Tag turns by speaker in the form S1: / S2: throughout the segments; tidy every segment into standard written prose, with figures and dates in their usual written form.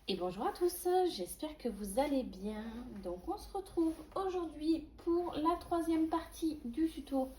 S1: Et bonjour à tous, j'espère que vous allez bien. Donc on se retrouve aujourd'hui pour la troisième partie du tuto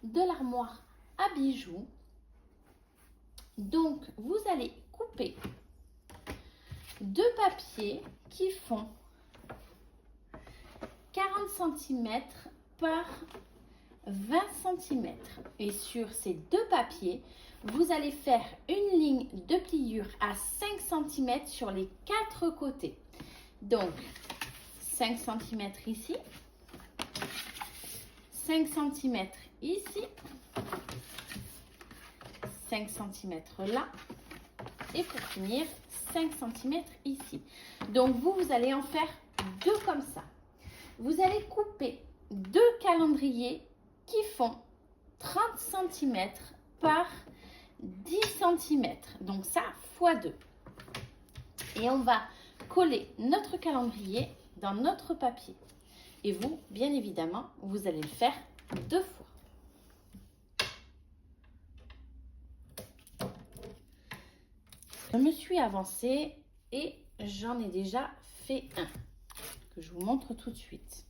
S1: de l'armoire à bijoux. Donc vous allez couper deux papiers qui font 40 cm par 20 cm. Et sur ces deux papiers, vous allez faire une ligne de pliure à 5 cm sur les quatre côtés. Donc, 5 cm ici, 5 cm ici, 5 cm là, et pour finir, 5 cm ici. Donc, vous allez en faire deux comme ça. Vous allez couper deux calendriers qui font 30 cm par 10 cm. Donc ça, fois 2. Et on va coller notre calendrier dans notre papier. Et vous, bien évidemment, vous allez le faire deux fois. Je me suis avancée et j'en ai déjà fait un que je vous montre tout de suite.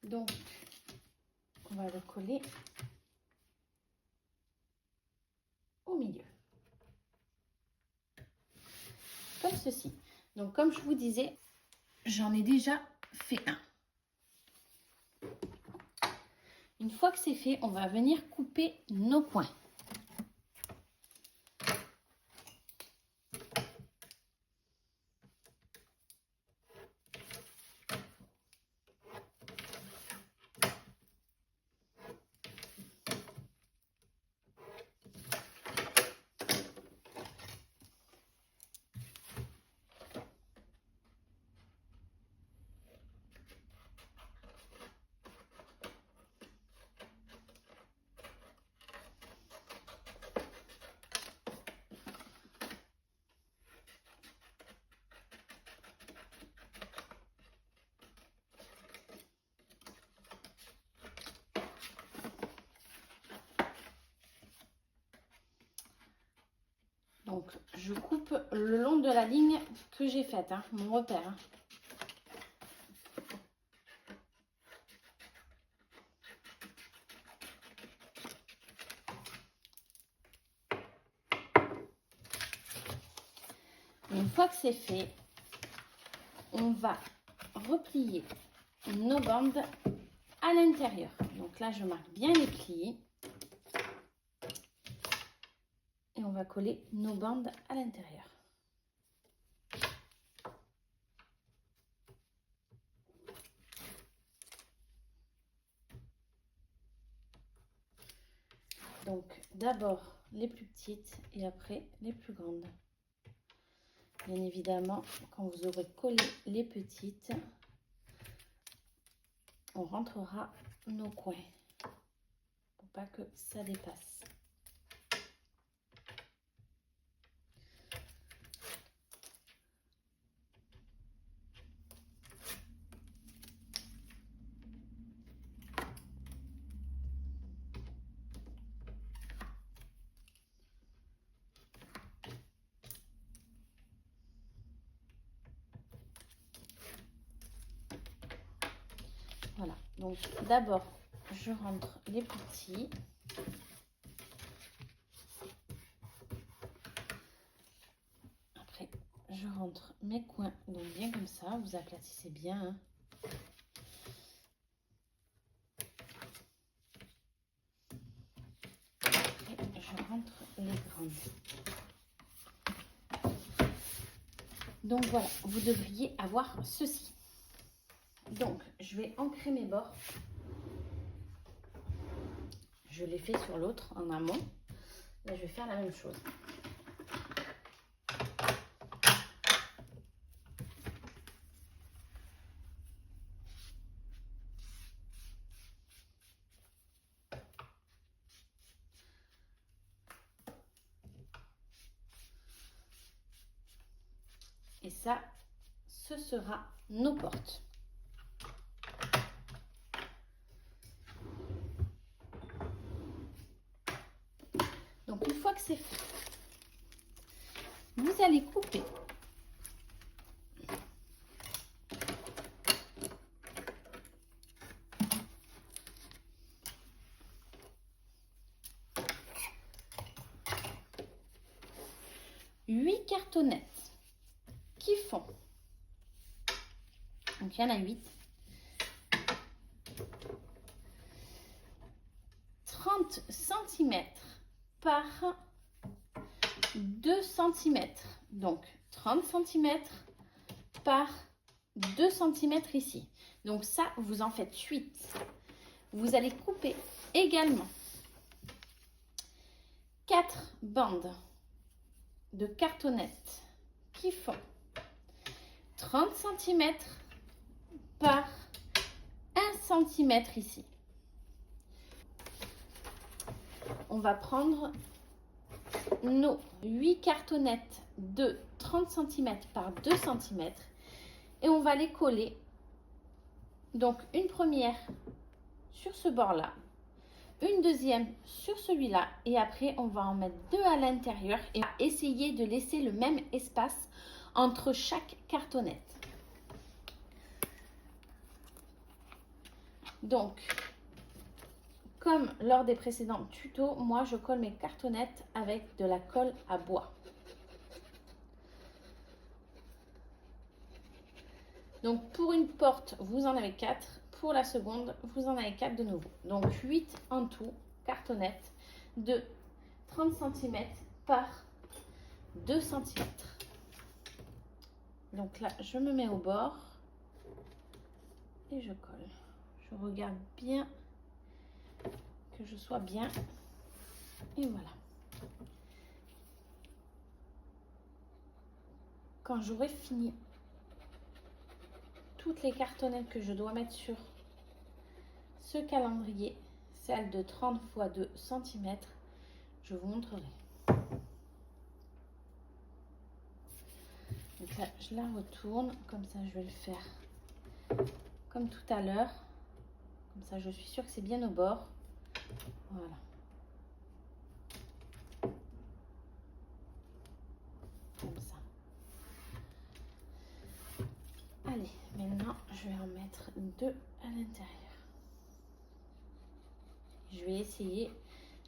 S1: Donc, on va le coller au milieu. Comme ceci. Donc, comme je vous disais, j'en ai déjà fait un. Une fois que c'est fait, on va venir couper nos coins. Donc, je coupe le long de la ligne que j'ai faite, mon repère. Une fois que c'est fait, on va replier nos bandes à l'intérieur. Donc là, je marque bien les plis. Et on va coller nos bandes à l'intérieur. Donc d'abord les plus petites et après les plus grandes. Bien évidemment, quand vous aurez collé les petites, on rentrera nos coins pour pas que ça dépasse. Voilà, donc d'abord je rentre les petits. Après je rentre mes coins, donc bien comme ça, vous aplatissez bien. Après je rentre les grandes. Donc voilà, vous devriez avoir ceci. Donc, je vais ancrer mes bords. Je l'ai fait sur l'autre en amont. Là, je vais faire la même chose. Et ça, ce sera nos portes. Donc, une fois que c'est fait, vous allez couper huit cartonnettes qui font, donc il y en a 8, 30 cm par 2 cm. Donc 30 cm par 2 cm ici. Donc ça, vous en faites 8. Vous allez couper également 4 bandes de cartonnettes qui font 30 cm par 1 cm ici. On va prendre nos 8 cartonnettes de 30 cm par 2 cm et on va les coller. Donc une première sur ce bord-là, une deuxième sur celui-là et après on va en mettre 2 à l'intérieur et essayer de laisser le même espace entre chaque cartonnette. Donc, comme lors des précédents tutos, moi je colle mes cartonnettes avec de la colle à bois. Donc pour une porte, vous en avez 4. Pour la seconde, vous en avez 4 de nouveau. Donc 8 en tout, cartonnettes de 30 cm par 2 cm. Donc là, je me mets au bord et je colle. Je regarde bien que je sois bien. Et voilà. Quand j'aurai fini toutes les cartonnettes que je dois mettre sur ce calendrier, celle de 30 x 2 cm, je vous montrerai. Donc là, je la retourne, comme ça je vais le faire comme tout à l'heure. Comme ça, je suis sûre que c'est bien au bord. Voilà. Comme ça. Allez, maintenant, je vais en mettre 2 à l'intérieur. Je vais essayer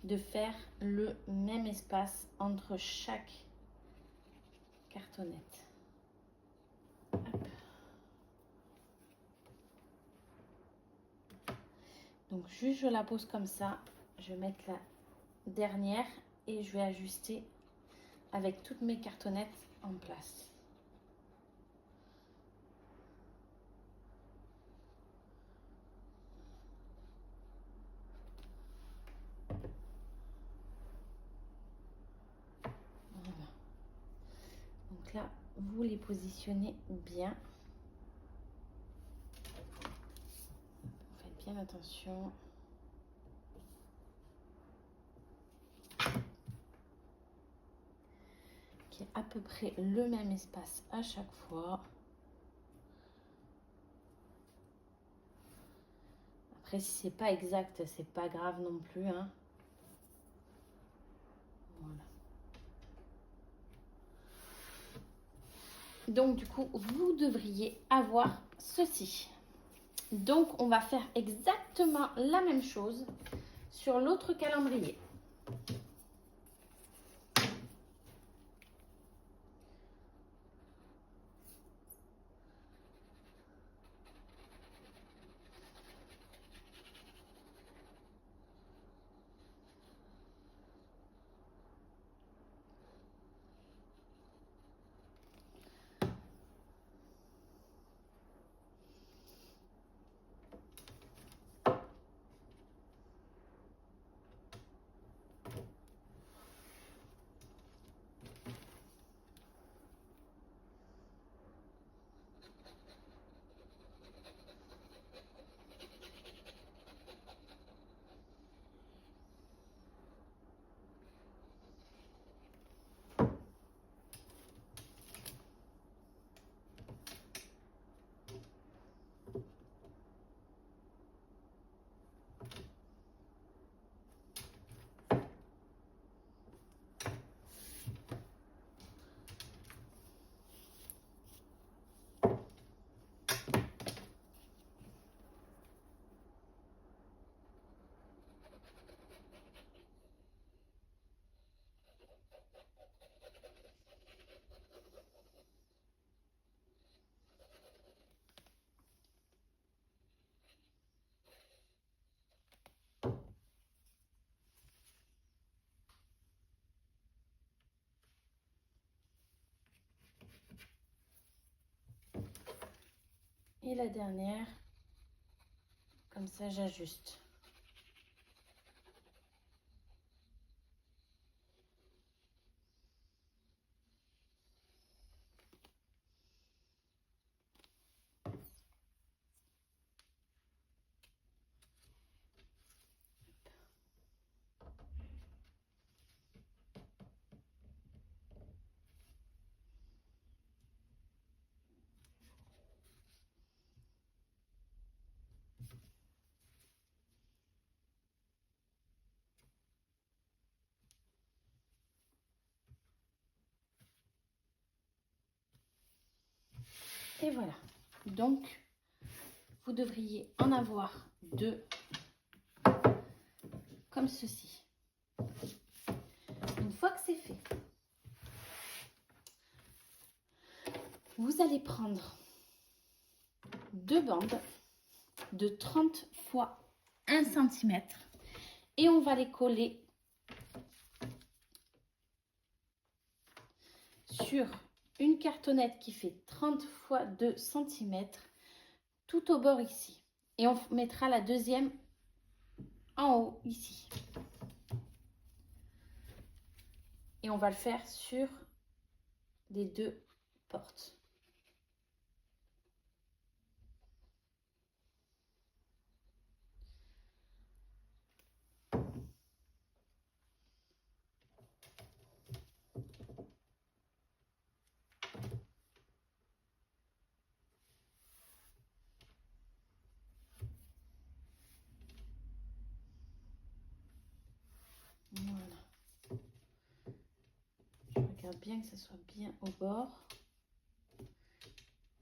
S1: de faire le même espace entre chaque cartonnette. Hop. Donc, juste je la pose comme ça. Je vais mettre la dernière et je vais ajuster avec toutes mes cartonnettes en place. Voilà. Donc là, vous les positionnez bien. Faites bien attention. Qu'il y ait à peu près le même espace à chaque fois. Après, si c'est pas exact, c'est pas grave non plus, hein. Voilà. Donc, du coup, vous devriez avoir ceci. Donc, on va faire exactement la même chose sur l'autre calendrier. Et la dernière, comme ça j'ajuste. Et voilà. Donc, vous devriez en avoir 2 comme ceci. Une fois que c'est fait, vous allez prendre 2 bandes de 30 fois 1 cm et on va les coller sur une cartonnette qui fait 30 fois 2 cm tout au bord ici. Et on mettra la deuxième en haut ici. Et on va le faire sur les 2 portes. Voilà. Je regarde bien que ça soit bien au bord.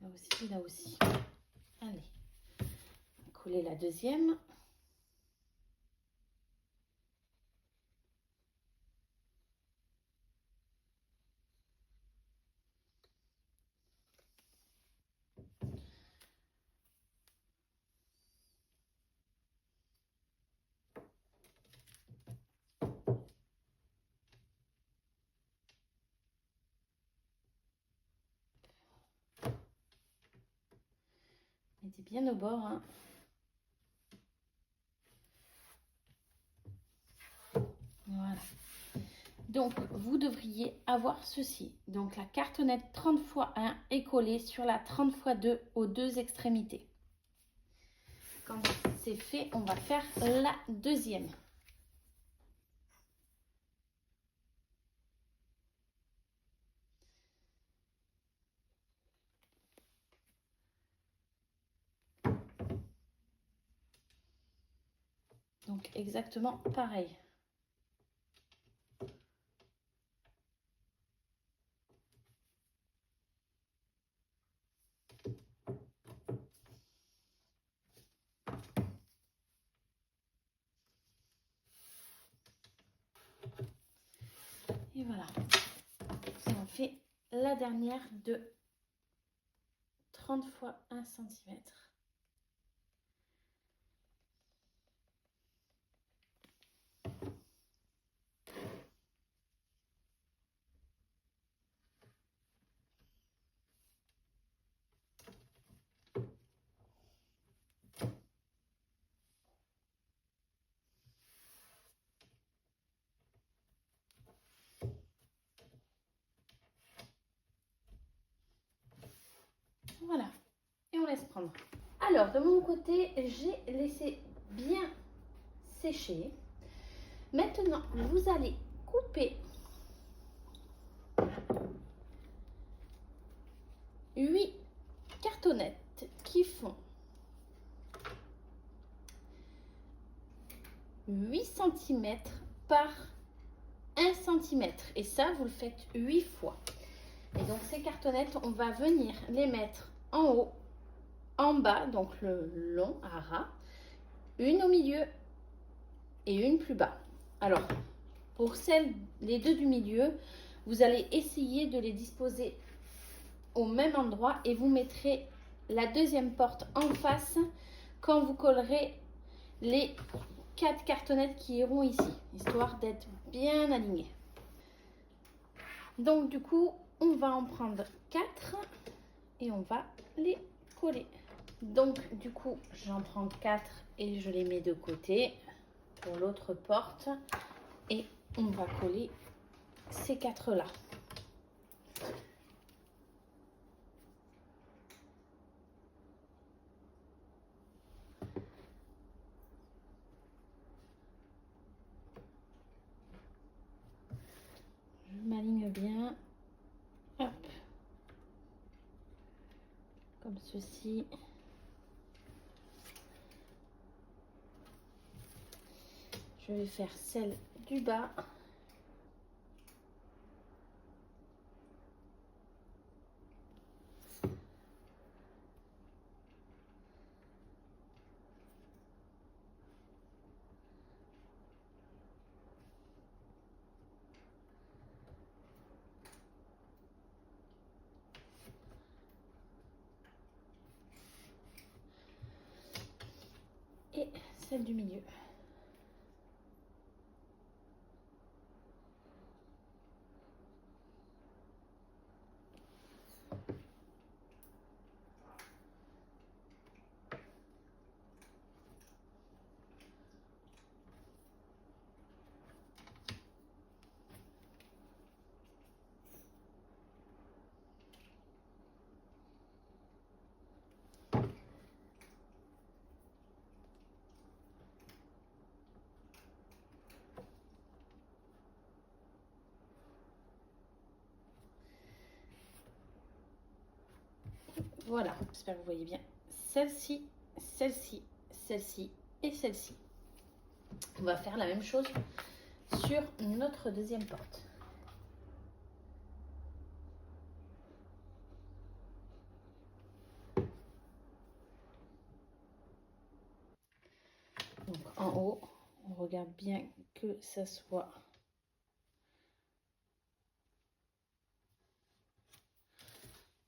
S1: Là aussi, là aussi. Allez, on va coller la deuxième. Mettez bien au bord, hein. Voilà. Donc, vous devriez avoir ceci. Donc, la cartonnette 30 x 1 est collée sur la 30 x 2 aux 2 extrémités. Quand c'est fait, on va faire la deuxième. Donc, exactement pareil. Et voilà. Et on fait la dernière de 30 x 1 cm. Voilà. Et on laisse prendre. Alors, de mon côté, j'ai laissé bien sécher. Maintenant, vous allez couper 8 cartonnettes qui font 8 cm par 1 cm. Et ça, vous le faites 8 fois. Et donc, ces cartonnettes, on va venir les mettre en haut, en bas, donc le long à ras, une au milieu et une plus bas. Alors, pour les 2 du milieu, vous allez essayer de les disposer au même endroit et vous mettrez la deuxième porte en face quand vous collerez les 4 cartonnettes qui iront ici, histoire d'être bien alignés. Donc du coup, on va en prendre 4 et on va les coller. Donc du coup, j'en prends 4 et je les mets de côté pour l'autre porte. Et on va coller ces 4 là. Je m'aligne bien. Hop. Comme ceci. Je vais faire celle du bas. Et celle du milieu. Voilà, j'espère que vous voyez bien. Celle-ci, celle-ci, celle-ci et celle-ci. On va faire la même chose sur notre deuxième porte. Donc en haut, on regarde bien que ça soit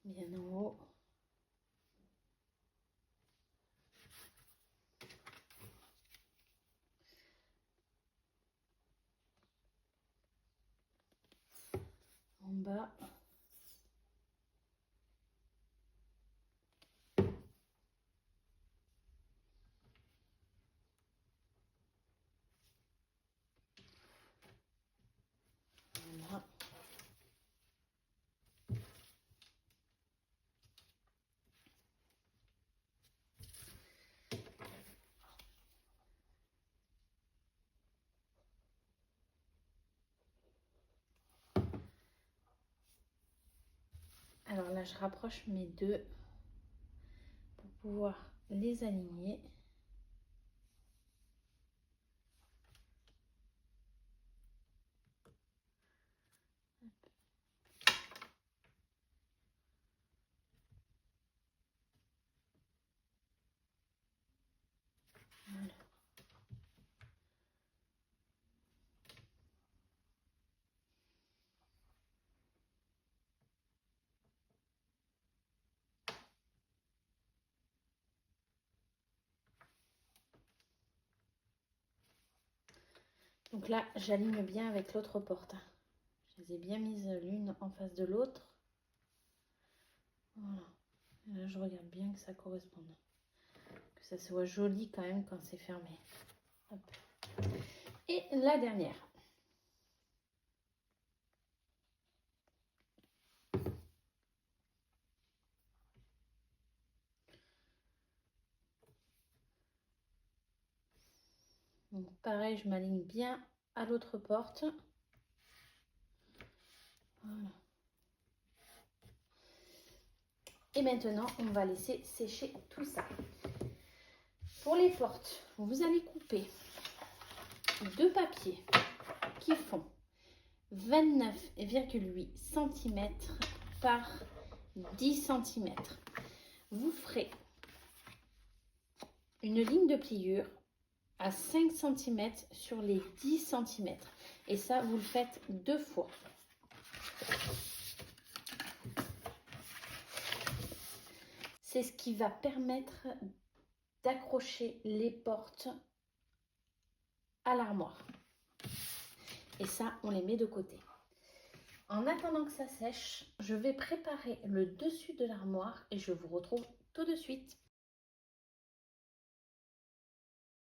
S1: bien en haut. En bas. Voilà. Alors là, je rapproche mes deux pour pouvoir les aligner. Voilà. Donc là, j'aligne bien avec l'autre porte. Je les ai bien mises l'une en face de l'autre. Voilà. Et là, je regarde bien que ça corresponde. Que ça soit joli quand même quand c'est fermé. Hop. Et la dernière. Donc pareil, je m'aligne bien à l'autre porte. Voilà. Et maintenant, on va laisser sécher tout ça. Pour les portes, vous allez couper deux papiers qui font 29,8 cm par 10 cm. Vous ferez une ligne de pliure à 5 cm sur les 10 cm. Et ça, vous le faites 2 fois. C'est ce qui va permettre d'accrocher les portes à l'armoire. Et ça, on les met de côté. En attendant que ça sèche, je vais préparer le dessus de l'armoire et je vous retrouve tout de suite.